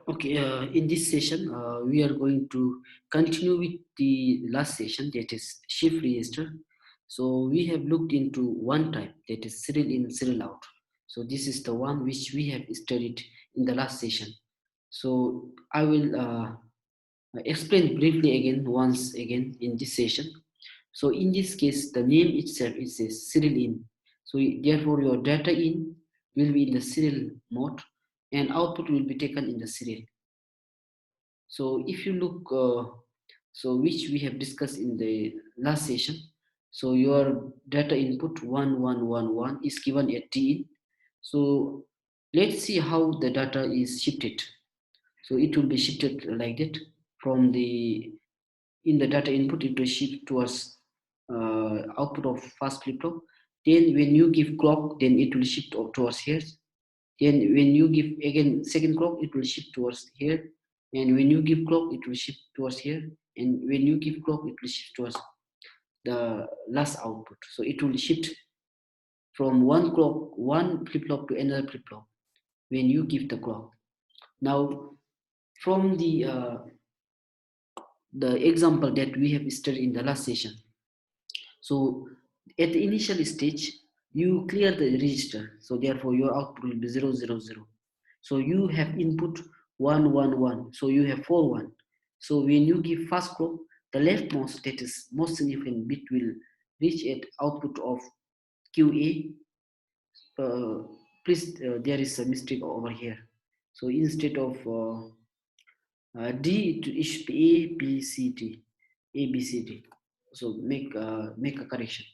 Okay, in this session, we are going to continue with the last session, that is shift register. So we have looked into one type, that is serial in, serial out. So this is the one which we have studied in the last session. So I will explain briefly again, once again in this session. So in this case, the name itself is a serial in. So therefore, your data in will be in the serial mode, and output will be taken in the serial. So if you look, so which we have discussed in the last session, so your data input 1111 is given at T in. So let's see how the data is shifted. So it will be shifted like that from the, in the data input it will shift towards output of first flip flop. Then when you give clock, then it will shift towards here. Then when you give again second clock, it will shift towards here. And when you give clock, it will shift towards here. And when you give clock, it will shift towards the last output. So it will shift from one clock, one flip flop to another flip flop when you give the clock. Now, from the example that we have studied in the last session. So at the initial stage, you clear the register. So therefore your output will be 000. So you have input 111. So you have 41. So when you give first clock, the leftmost, that is most significant bit, will reach at output of QA. Please, there is a mistake over here. So instead of D, it should be A, B, C, D. A, B, C, D. So make a correction.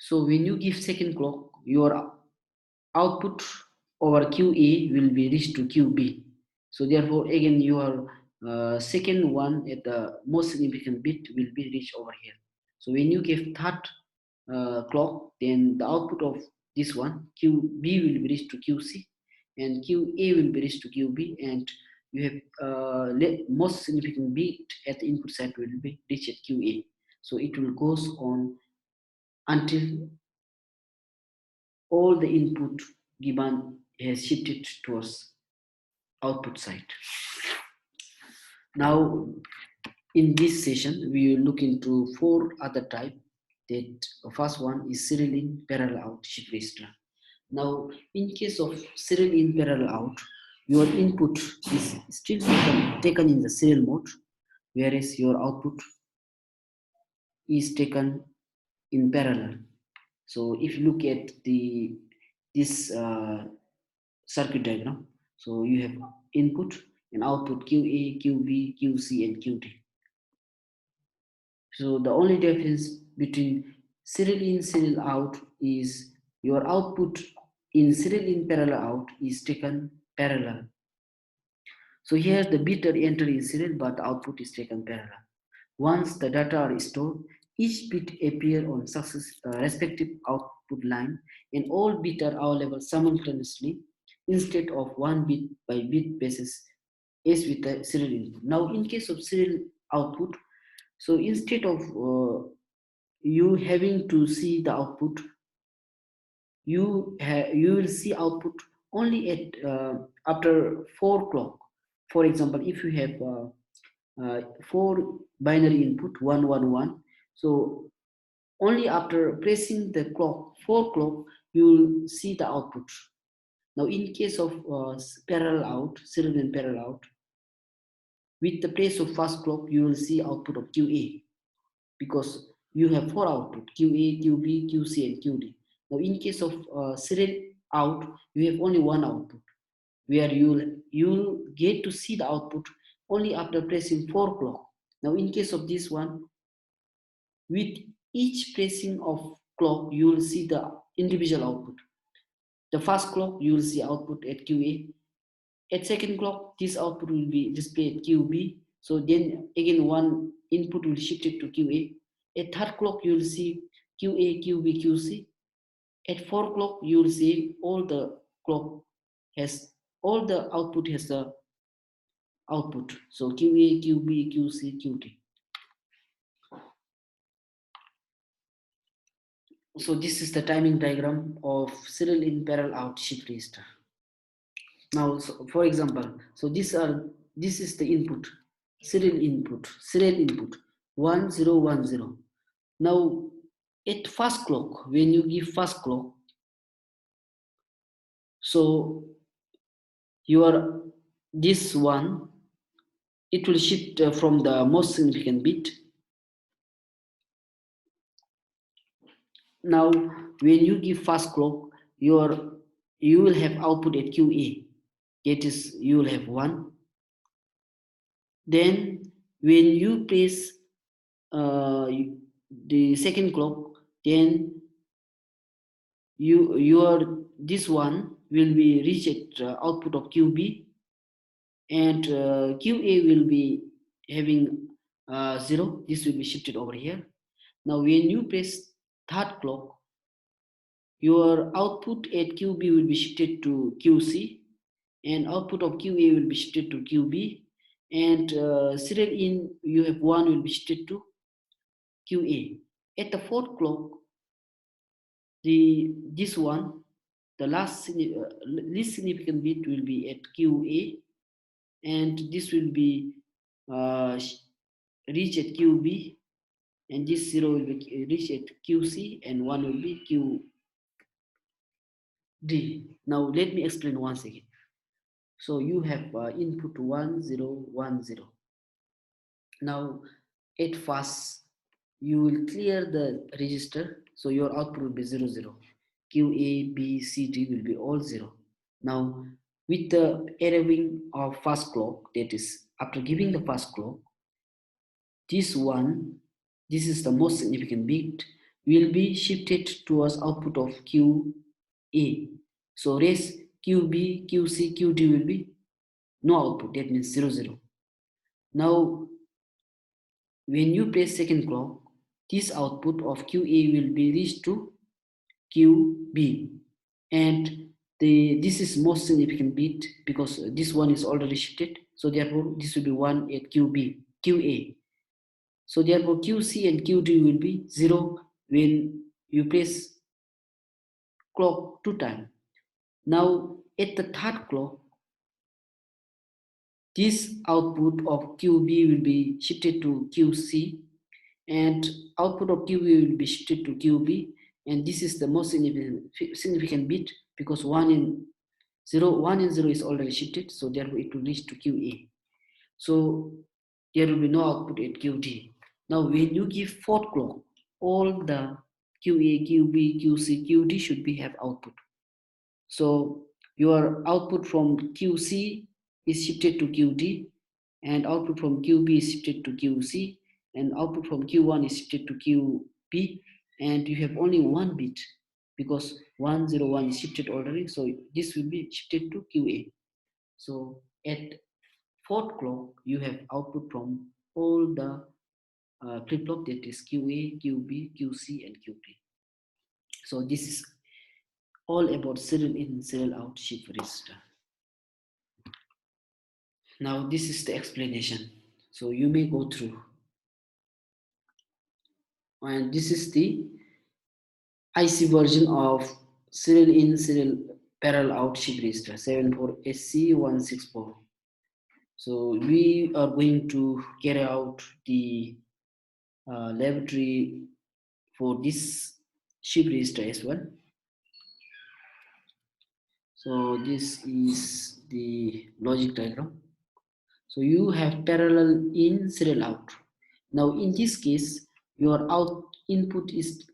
So when you give second clock, your output over QA will be reached to QB. So therefore, again, your second one at the most significant bit will be reached over here. So when you give third clock, then the output of this one, QB, will be reached to QC, and QA will be reached to QB, and you have most significant bit at the input side will be reached at QA. So it will goes on until all the input given has shifted towards output side. Now, in this session, we will look into four other type. That first one is serial in, parallel out shift register. Now, in case of serial in, parallel out, your input is still taken in the serial mode, whereas your output is taken in parallel. So if you look at this circuit diagram, so you have input and output QA, QB, QC, and QD. So the only difference between serial in, serial out is your output in serial in, parallel out is taken parallel. So here the bit are entered in serial, but output is taken parallel. Once the data are stored, each bit appear on respective output line, and all bits are available simultaneously instead of one bit by bit basis as with the serial input. Now, in case of serial output, so instead of you having to see the output, you will see output only at after 4 clock. For example, if you have 4 binary input 111, so only after pressing the clock 4 clock you will see the output. Now in case of parallel out, serial and parallel out, with the place of first clock you will see output of QA, because you have 4 output QA, QB, QC, and QD. Now in case of serial out, you have only one output, where you'll get to see the output only after pressing 4 clock. Now in case of this one, with each pressing of clock, you will see the individual output. The first clock, you will see output at QA. At second clock, this output will be displayed at QB. So then again, one input will shift it to QA. At third clock, you will see QA, QB, QC. At 4 clock, you will see all the clock has, all the output has the output. So QA, QB, QC, QT. So this is the timing diagram of serial in, parallel out shift register. Now, so for example, so this is the input, serial input 1010. Now, at first clock, when you give first clock, so your this one, it will shift from the most significant bit. Now, when you give first clock, you will have output at QA. That is, you will have 1. Then, when you place the second clock, then your this one will be reached at output of QB, and QA will be having 0. This will be shifted over here. Now, when you press third clock, your output at QB will be shifted to QC, and output of QA will be shifted to QB, and serial in you have 1 will be shifted to QA. At the fourth clock, this one, the least significant bit will be at QA, and this will be uh, reach at QB, and this 0 will be reach at QC, and 1 will be QD. Now let me explain once again. So you have input 1010. Now at first you will clear the register, so your output will be 00. Q, A, B, C, D will be all 0. Now with the arriving of first clock, that is after giving the first clock, this one, this is the most significant bit, will be shifted towards output of Q, A. So rest Q, B, Q, C, Q, D will be no output, that means 00. Now when you place second clock, this output of QA will be reached to QB, and this is most significant bit because this one is already shifted, so therefore this will be 1 at QA. So therefore QC and QD will be 0 when you place clock 2 times. Now at the third clock, this output of QB will be shifted to QC, and output of QB will be shifted to QB, and this is the most significant bit because 1 and 0 is already shifted, so therefore it will reach to QA. So there will be no output at QD. Now when you give fourth clock, all the QA, QB, QC, QD should be have output. So your output from QC is shifted to QD, and output from QB is shifted to QC, and output from Q1 is shifted to QB, and you have only one bit because 101 is shifted already, so this will be shifted to QA. So at fourth clock, you have output from all the flip-flop, that is QA, QB, QC, and QD. So this is all about serial in, serial out shift register. Now this is the explanation. So you may go through. And this is the IC version of serial in, serial parallel out shift register 74SC164. So we are going to carry out the laboratory for this shift register as well. So this is the logic diagram. So you have parallel in, serial out. Now in this case, your input is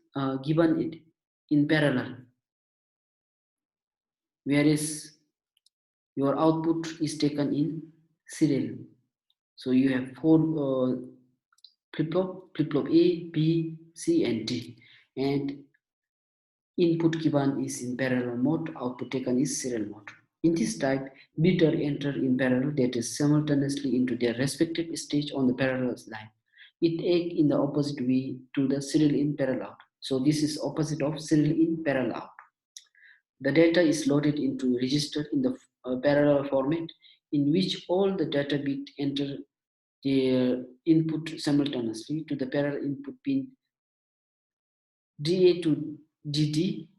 given it in parallel, whereas your output is taken in serial. So you have 4 flip-flop A, B, C, and D, and input given is in parallel mode, output taken is serial mode. In this type, bit are entered in parallel, that is simultaneously into their respective stage on the parallel line. It acts in the opposite way to the serial in parallel out. So this is opposite of serial in parallel out. The data is loaded into register in the parallel format, in which all the data bit enter their input simultaneously to the parallel input pin DA to DD,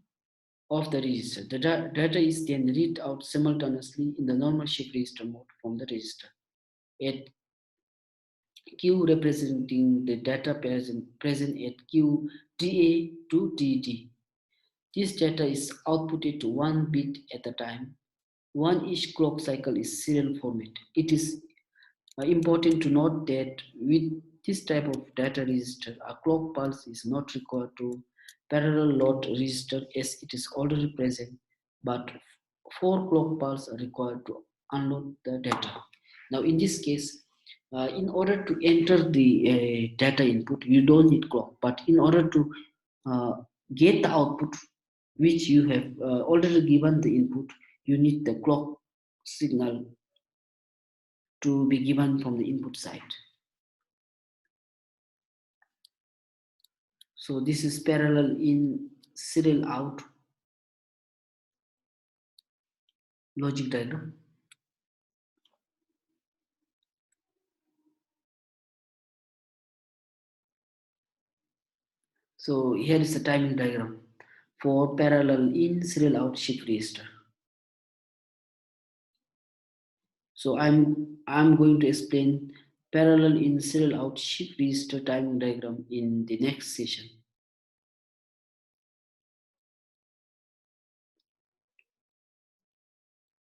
of the register. The data is then read out simultaneously in the normal shift register mode from the register. At Q representing the data present at Q DA to DD. This data is outputted to one bit at a time. One each clock cycle is serial format. It is important to note that with this type of data register, a clock pulse is not required to parallel load register as it is already present, but four clock pulses are required to unload the data. Now, in this case, in order to enter the data input, you don't need clock, but in order to uh, get the output which you have already given the input, you need the clock signal to be given from the input side. So this is parallel in serial out logic diagram. So here is the timing diagram for parallel in serial out shift register. So I'm going to explain parallel in serial out shift register timing diagram in the next session.